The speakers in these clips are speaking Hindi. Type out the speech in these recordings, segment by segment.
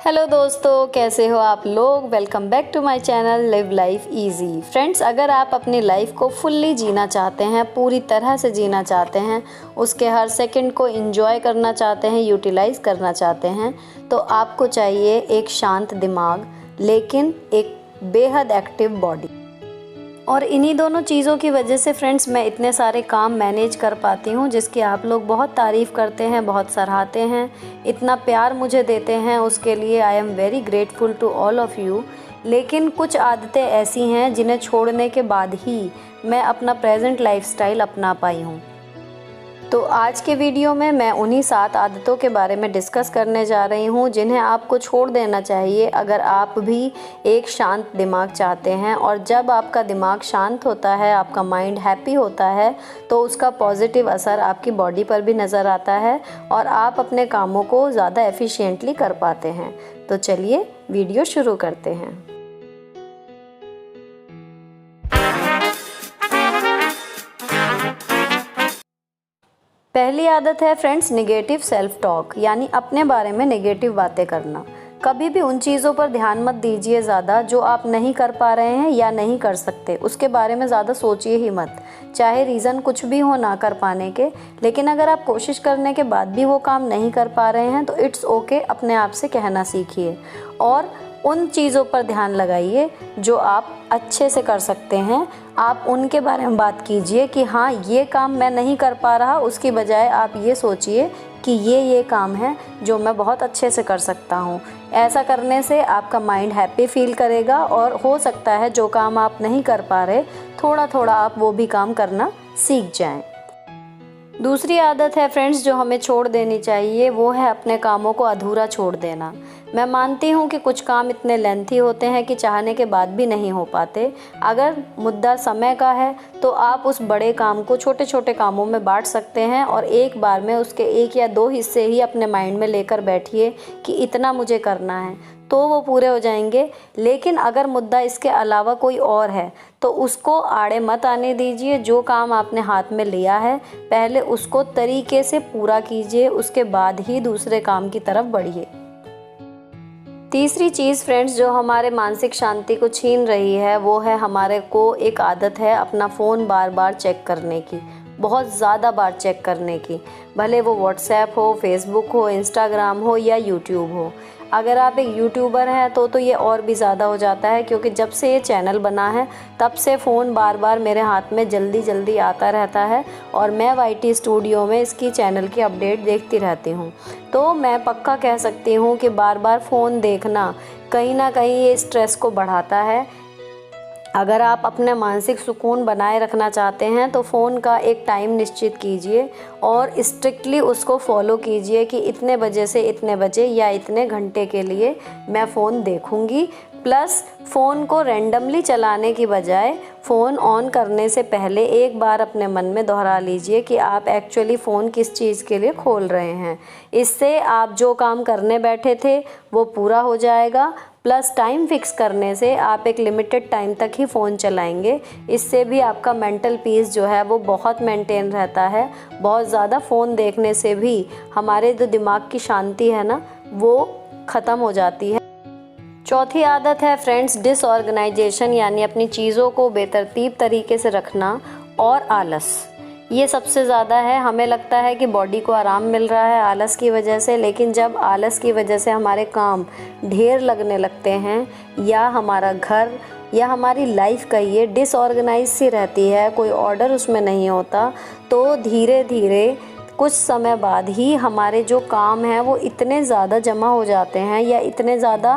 हेलो दोस्तों, कैसे हो आप लोग। Welcome back to my channel live life easy. Friends, अगर आप अपनी लाइफ को फुल्ली जीना चाहते हैं, पूरी तरह से जीना चाहते हैं, उसके हर सेकंड को एंजॉय करना चाहते हैं, यूटिलाइज़ करना चाहते हैं, तो आपको चाहिए एक शांत दिमाग लेकिन एक बेहद एक्टिव बॉडी। और इन्हीं दोनों चीज़ों की वजह से फ्रेंड्स मैं इतने सारे काम मैनेज कर पाती हूँ, जिसकी आप लोग बहुत तारीफ़ करते हैं, बहुत सराहते हैं, इतना प्यार मुझे देते हैं। उसके लिए I am very grateful to all of you. लेकिन कुछ आदतें ऐसी हैं जिन्हें छोड़ने के बाद ही मैं अपना प्रेजेंट लाइफस्टाइल अपना पाई हूँ। तो आज के वीडियो में मैं उन्हीं 7 आदतों के बारे में डिस्कस करने जा रही हूँ जिन्हें आपको छोड़ देना चाहिए अगर आप भी एक शांत दिमाग चाहते हैं। और जब आपका दिमाग शांत होता है, आपका माइंड हैप्पी होता है, तो उसका पॉजिटिव असर आपकी बॉडी पर भी नज़र आता है और आप अपने कामों को ज़्यादा एफिशिएंटली कर पाते हैं। तो चलिए वीडियो शुरू करते हैं। पहली आदत है फ्रेंड्स नेगेटिव सेल्फ टॉक, यानी अपने बारे में नेगेटिव बातें करना। कभी भी उन चीज़ों पर ध्यान मत दीजिए ज़्यादा जो आप नहीं कर पा रहे हैं या नहीं कर सकते, उसके बारे में ज़्यादा सोचिए ही मत। चाहे रीज़न कुछ भी हो ना कर पाने के, लेकिन अगर आप कोशिश करने के बाद भी वो काम नहीं कर पा रहे हैं तो इट्स ओके, अपने आप से कहना सीखिए और उन चीज़ों पर ध्यान लगाइए जो आप अच्छे से कर सकते हैं। आप उनके बारे में बात कीजिए कि हाँ, ये काम मैं नहीं कर पा रहा, उसकी बजाय आप ये सोचिए कि ये काम है जो मैं बहुत अच्छे से कर सकता हूँ। ऐसा करने से आपका माइंड हैप्पी फील करेगा और हो सकता है जो काम आप नहीं कर पा रहे, थोड़ा थोड़ा आप वो भी काम करना सीख जाएं। दूसरी आदत है फ्रेंड्स जो हमें छोड़ देनी चाहिए, वो है अपने कामों को अधूरा छोड़ देना। मैं मानती हूँ कि कुछ काम इतने लेंथी होते हैं कि चाहने के बाद भी नहीं हो पाते। अगर मुद्दा समय का है तो आप उस बड़े काम को छोटे छोटे कामों में बांट सकते हैं और एक बार में उसके 1 या 2 हिस्से ही अपने माइंड में लेकर बैठिए कि इतना मुझे करना है, तो वो पूरे हो जाएंगे। लेकिन अगर मुद्दा इसके अलावा कोई और है तो उसको आड़े मत आने दीजिए। जो काम आपने हाथ में लिया है पहले उसको तरीके से पूरा कीजिए, उसके बाद ही दूसरे काम की तरफ बढ़िए। तीसरी चीज़ फ्रेंड्स जो हमारे मानसिक शांति को छीन रही है, वो है हमारे को एक आदत है अपना फ़ोन बार बार चेक करने की, बहुत ज़्यादा बार चेक करने की। भले वो व्हाट्सएप हो, फेसबुक हो, इंस्टाग्राम हो या यूट्यूब हो। अगर आप एक यूट्यूबर हैं तो ये और भी ज़्यादा हो जाता है, क्योंकि जब से ये चैनल बना है तब से फ़ोन बार बार मेरे हाथ में जल्दी जल्दी आता रहता है और मैं YT स्टूडियो में इसकी चैनल की अपडेट देखती रहती हूँ। तो मैं पक्का कह सकती हूँ कि बार बार फ़ोन देखना कहीं ना कहीं ये स्ट्रेस को बढ़ाता है। अगर आप अपने मानसिक सुकून बनाए रखना चाहते हैं तो फ़ोन का एक टाइम निश्चित कीजिए और स्ट्रिक्टली उसको फॉलो कीजिए कि इतने बजे से इतने बजे या इतने घंटे के लिए मैं फ़ोन देखूंगी। प्लस फ़ोन को रैंडमली चलाने की बजाय फ़ोन ऑन करने से पहले एक बार अपने मन में दोहरा लीजिए कि आप एक्चुअली फ़ोन किस चीज़ के लिए खोल रहे हैं। इससे आप जो काम करने बैठे थे वो पूरा हो जाएगा। प्लस टाइम फिक्स करने से आप एक लिमिटेड टाइम तक ही फ़ोन चलाएंगे। इससे भी आपका मेंटल पीस जो है वो बहुत मेंटेन रहता है। बहुत ज़्यादा फ़ोन देखने से भी हमारे जो दिमाग की शांति है ना, वो ख़त्म हो जाती है। चौथी आदत है फ्रेंड्स डिसऑर्गेनाइजेशन, यानी अपनी चीज़ों को बेतरतीब तरीके से रखना और आलस। ये सबसे ज़्यादा है। हमें लगता है कि बॉडी को आराम मिल रहा है आलस की वजह से, लेकिन जब आलस की वजह से हमारे काम ढेर लगने लगते हैं या हमारा घर या हमारी लाइफ कहिए डिसऑर्गेनाइज सी रहती है, कोई ऑर्डर उसमें नहीं होता, तो धीरे धीरे कुछ समय बाद ही हमारे जो काम हैं वो इतने ज़्यादा जमा हो जाते हैं या इतने ज़्यादा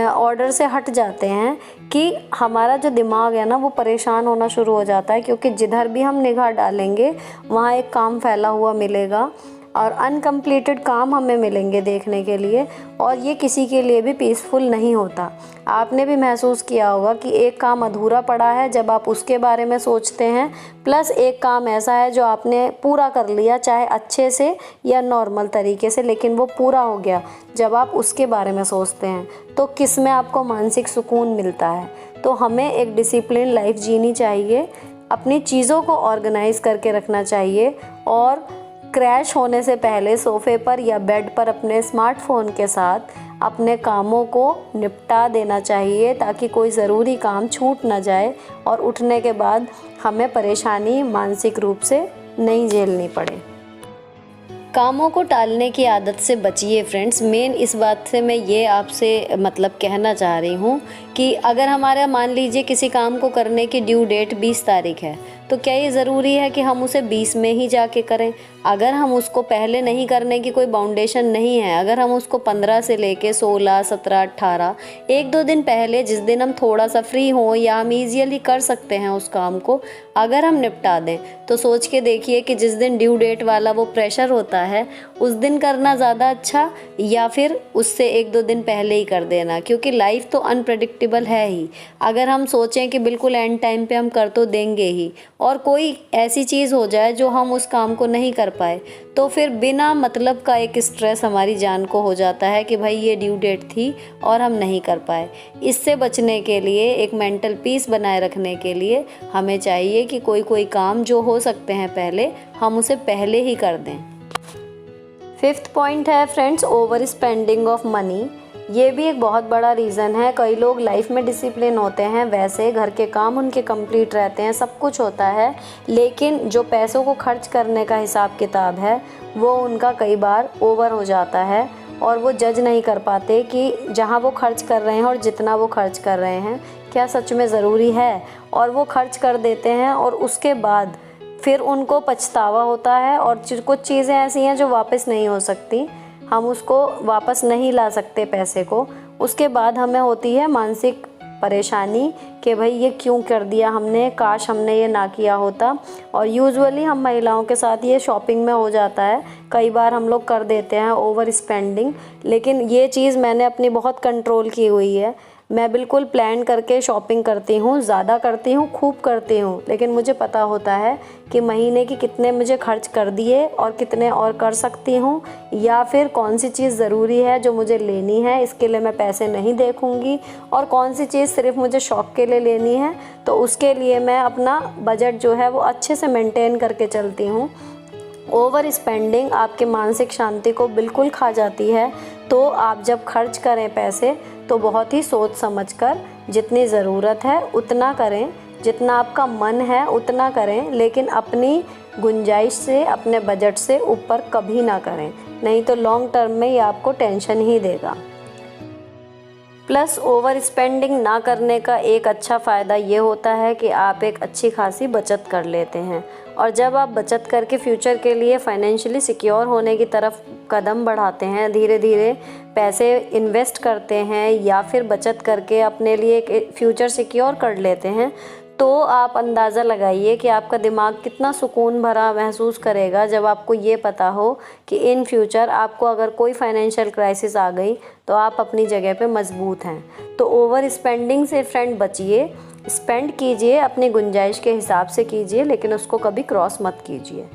ऑर्डर से हट जाते हैं कि हमारा जो दिमाग है ना वो परेशान होना शुरू हो जाता है, क्योंकि जिधर भी हम निगाह डालेंगे वहाँ एक काम फैला हुआ मिलेगा और अनकम्प्लीटेड काम हमें मिलेंगे देखने के लिए, और ये किसी के लिए भी पीसफुल नहीं होता। आपने भी महसूस किया होगा कि एक काम अधूरा पड़ा है जब आप उसके बारे में सोचते हैं, प्लस एक काम ऐसा है जो आपने पूरा कर लिया, चाहे अच्छे से या नॉर्मल तरीके से, लेकिन वो पूरा हो गया। जब आप उसके बारे में सोचते हैं तो किस में आपको मानसिक सुकून मिलता है। तो हमें एक डिसिप्लिन लाइफ जीनी चाहिए, अपनी चीज़ों को ऑर्गेनाइज़ करके रखना चाहिए और क्रैश होने से पहले सोफ़े पर या बेड पर अपने स्मार्टफ़ोन के साथ अपने कामों को निपटा देना चाहिए, ताकि कोई ज़रूरी काम छूट ना जाए और उठने के बाद हमें परेशानी मानसिक रूप से नहीं झेलनी पड़े। कामों को टालने की आदत से बचिए फ्रेंड्स। मेन इस बात से मैं ये आपसे मतलब कहना चाह रही हूँ कि अगर हमारा मान लीजिए किसी काम को करने की ड्यू डेट 20 तारीख है, तो क्या ये ज़रूरी है कि हम उसे 20 में ही जाके करें? अगर हम उसको पहले नहीं करने की कोई बाउंडेशन नहीं है, अगर हम उसको 15 से लेके 16, 17, 18 1-2 दिन पहले, जिस दिन हम थोड़ा सा फ्री हों या हम ईजियली कर सकते हैं उस काम को, अगर हम निपटा दें, तो सोच के देखिए कि जिस दिन ड्यू डेट वाला वो प्रेशर होता है उस दिन करना ज़्यादा अच्छा, या फिर उससे 1-2 दिन पहले ही कर देना। क्योंकि लाइफ तो अनप्रेडिक्टेबल है ही। अगर हम सोचें कि बिल्कुल एंड टाइम पे हम कर तो देंगे ही, और कोई ऐसी चीज़ हो जाए जो हम उस काम को नहीं कर पाए, तो फिर बिना मतलब का एक स्ट्रेस हमारी जान को हो जाता है कि भाई ये ड्यू डेट थी और हम नहीं कर पाए। इससे बचने के लिए, एक मेंटल पीस बनाए रखने के लिए हमें चाहिए कि कोई काम जो हो सकते हैं पहले, हम उसे पहले ही कर दें। 5th पॉइंट है friends, over spending of money. ये भी एक बहुत बड़ा रीज़न है। कई लोग लाइफ में डिसिप्लिन होते हैं, वैसे घर के काम उनके कंप्लीट रहते हैं, सब कुछ होता है, लेकिन जो पैसों को खर्च करने का हिसाब किताब है वो उनका कई बार ओवर हो जाता है, और वो जज नहीं कर पाते कि जहाँ वो खर्च कर रहे हैं और जितना वो खर्च कर रहे हैं क्या सच में ज़रूरी है, और वो खर्च कर देते हैं और उसके बाद फिर उनको पछतावा होता है। और कुछ चीज़ें ऐसी हैं जो वापस नहीं हो सकती, हम उसको वापस नहीं ला सकते पैसे को। उसके बाद हमें होती है मानसिक परेशानी कि भाई ये क्यों कर दिया हमने, काश हमने ये ना किया होता। और यूजुअली हम महिलाओं के साथ ये शॉपिंग में हो जाता है, कई बार हम लोग कर देते हैं ओवर स्पेंडिंग। लेकिन ये चीज़ मैंने अपनी बहुत कंट्रोल की हुई है। मैं बिल्कुल प्लान करके शॉपिंग करती हूँ, ज़्यादा करती हूँ, खूब करती हूँ, लेकिन मुझे पता होता है कि महीने की कितने मुझे खर्च कर दिए और कितने और कर सकती हूँ, या फिर कौन सी चीज़ ज़रूरी है जो मुझे लेनी है, इसके लिए मैं पैसे नहीं देखूँगी, और कौन सी चीज़ सिर्फ मुझे शौक़ के लिए लेनी है, तो उसके लिए मैं अपना बजट जो है वो अच्छे से मेंटेन करके चलती हूँ। ओवर स्पेंडिंग आपके मानसिक शांति को बिल्कुल खा जाती है। तो आप जब खर्च करें पैसे, तो बहुत ही सोच समझकर, जितनी ज़रूरत है उतना करें, जितना आपका मन है उतना करें, लेकिन अपनी गुंजाइश से, अपने बजट से ऊपर कभी ना करें, नहीं तो लॉन्ग टर्म में ये आपको टेंशन ही देगा। प्लस ओवर स्पेंडिंग ना करने का एक अच्छा फ़ायदा ये होता है कि आप एक अच्छी खासी बचत कर लेते हैं, और जब आप बचत करके फ्यूचर के लिए फाइनेंशियली सिक्योर होने की तरफ कदम बढ़ाते हैं, धीरे धीरे पैसे इन्वेस्ट करते हैं या फिर बचत करके अपने लिए एक फ्यूचर सिक्योर कर लेते हैं, तो आप अंदाज़ा लगाइए कि आपका दिमाग कितना सुकून भरा महसूस करेगा जब आपको ये पता हो कि इन फ्यूचर आपको अगर कोई फाइनेंशियल क्राइसिस आ गई तो आप अपनी जगह पे मजबूत हैं। तो ओवर स्पेंडिंग से फ्रेंड बचिए, स्पेंड कीजिए, अपनी गुंजाइश के हिसाब से कीजिए, लेकिन उसको कभी क्रॉस मत कीजिए।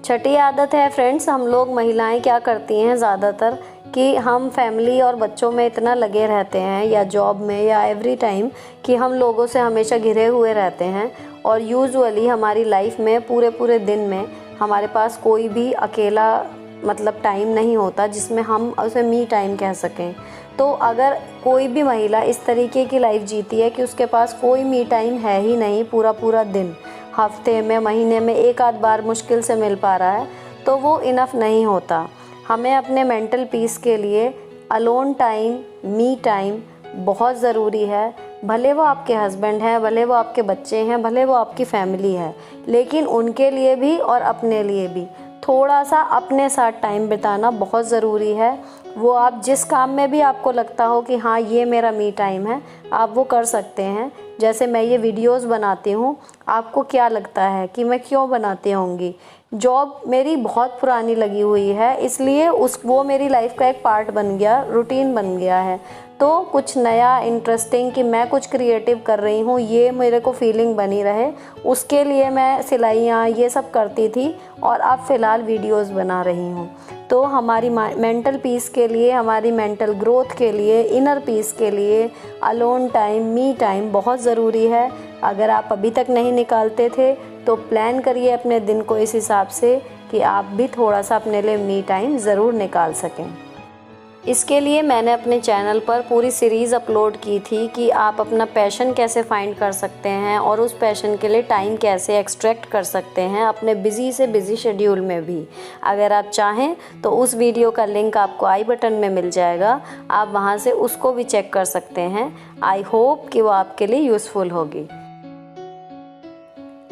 छठी आदत है फ्रेंड्स, हम लोग महिलाएं क्या करती हैं ज़्यादातर कि हम फैमिली और बच्चों में इतना लगे रहते हैं, या जॉब में, या एवरी टाइम, कि हम लोगों से हमेशा घिरे हुए रहते हैं, और यूजुअली हमारी लाइफ में पूरे दिन में हमारे पास कोई भी अकेला मतलब टाइम नहीं होता जिसमें हम उसे मी टाइम कह सकें। तो अगर कोई भी महिला इस तरीके की लाइफ जीती है कि उसके पास कोई मी टाइम है ही नहीं, पूरा दिन, हफ्ते में, महीने में एक आध बार मुश्किल से मिल पा रहा है, तो वो इनफ नहीं होता। हमें अपने मेंटल पीस के लिए अलोन टाइम, मी टाइम बहुत ज़रूरी है। भले वो आपके हस्बैंड हैं, भले वो आपके बच्चे हैं, भले वो आपकी फैमिली है, लेकिन उनके लिए भी और अपने लिए भी थोड़ा सा अपने साथ टाइम बिताना बहुत ज़रूरी है। वो आप जिस काम में भी आपको लगता हो कि हाँ ये मेरा मी टाइम है, आप वो कर सकते हैं। जैसे मैं ये वीडियोस बनाती हूँ, आपको क्या लगता है कि मैं क्यों बनाती होंगी? जॉब मेरी बहुत पुरानी लगी हुई है, इसलिए वो मेरी लाइफ का एक पार्ट बन गया, रूटीन बन गया है। तो कुछ नया इंटरेस्टिंग कि मैं कुछ क्रिएटिव कर रही हूँ, ये मेरे को फीलिंग बनी रहे, उसके लिए मैं सिलाइयाँ ये सब करती थी, और अब फ़िलहाल वीडियोस बना रही हूँ। तो हमारी मेंटल पीस के लिए, हमारी मेंटल ग्रोथ के लिए, इनर पीस के लिए अलोन टाइम, मी टाइम बहुत ज़रूरी है। अगर आप अभी तक नहीं निकालते थे तो प्लान करिए अपने दिन को इस हिसाब से कि आप भी थोड़ा सा अपने लिए मी टाइम ज़रूर निकाल सकें। इसके लिए मैंने अपने चैनल पर पूरी सीरीज़ अपलोड की थी कि आप अपना पैशन कैसे फाइंड कर सकते हैं और उस पैशन के लिए टाइम कैसे एक्सट्रैक्ट कर सकते हैं अपने बिज़ी से बिज़ी शेड्यूल में भी। अगर आप चाहें तो उस वीडियो का लिंक आपको आई बटन में मिल जाएगा, आप वहां से उसको भी चेक कर सकते हैं। आई होप कि वो आपके लिए यूज़फुल होगी।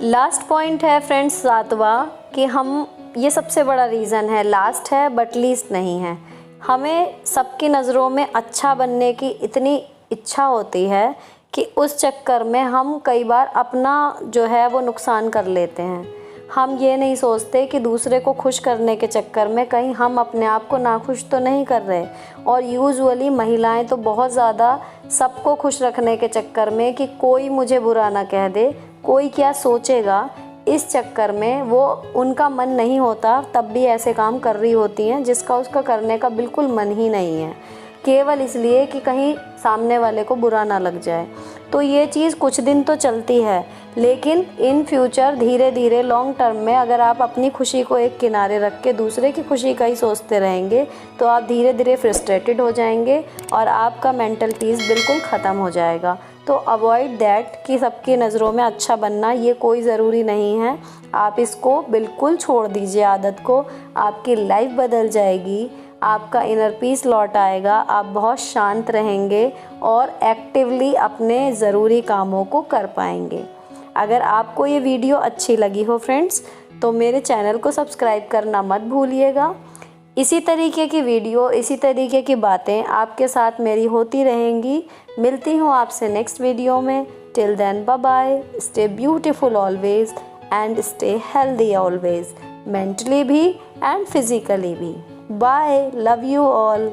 लास्ट पॉइंट है फ्रेंड्स 7वां, कि हम, ये सबसे बड़ा रीज़न है, लास्ट है बट लीस्ट नहीं है, हमें सबकी नज़रों में अच्छा बनने की इतनी इच्छा होती है कि उस चक्कर में हम कई बार अपना जो है वो नुकसान कर लेते हैं। हम ये नहीं सोचते कि दूसरे को खुश करने के चक्कर में कहीं हम अपने आप को नाखुश तो नहीं कर रहे। और यूजुअली महिलाएं तो बहुत ज़्यादा सबको खुश रखने के चक्कर में कि कोई मुझे बुरा ना कह दे, कोई क्या सोचेगा, इस चक्कर में वो उनका मन नहीं होता, तब भी ऐसे काम कर रही होती हैं जिसका उसका करने का बिल्कुल मन ही नहीं है, केवल इसलिए कि कहीं सामने वाले को बुरा ना लग जाए। तो ये चीज़ कुछ दिन तो चलती है, लेकिन इन फ्यूचर धीरे धीरे लॉन्ग टर्म में अगर आप अपनी खुशी को एक किनारे रख के दूसरे की खुशी का ही सोचते रहेंगे तो आप धीरे धीरे फ्रस्ट्रेटेड हो जाएंगे और आपका मेंटल पीस बिल्कुल ख़त्म हो जाएगा। तो अवॉइड दैट कि सबकी नज़रों में अच्छा बनना, ये कोई ज़रूरी नहीं है। आप इसको बिल्कुल छोड़ दीजिए आदत को, आपकी लाइफ बदल जाएगी, आपका इनर पीस लौट आएगा, आप बहुत शांत रहेंगे और एक्टिवली अपने ज़रूरी कामों को कर पाएंगे। अगर आपको ये वीडियो अच्छी लगी हो फ्रेंड्स तो मेरे चैनल को सब्सक्राइब करना मत भूलिएगा। इसी तरीके की वीडियो, इसी तरीके की बातें आपके साथ मेरी होती रहेंगी। मिलती हूँ आपसे नेक्स्ट वीडियो में। Till then bye bye, stay beautiful always and stay healthy always, mentally भी एंड फिजिकली भी। Bye, love you all.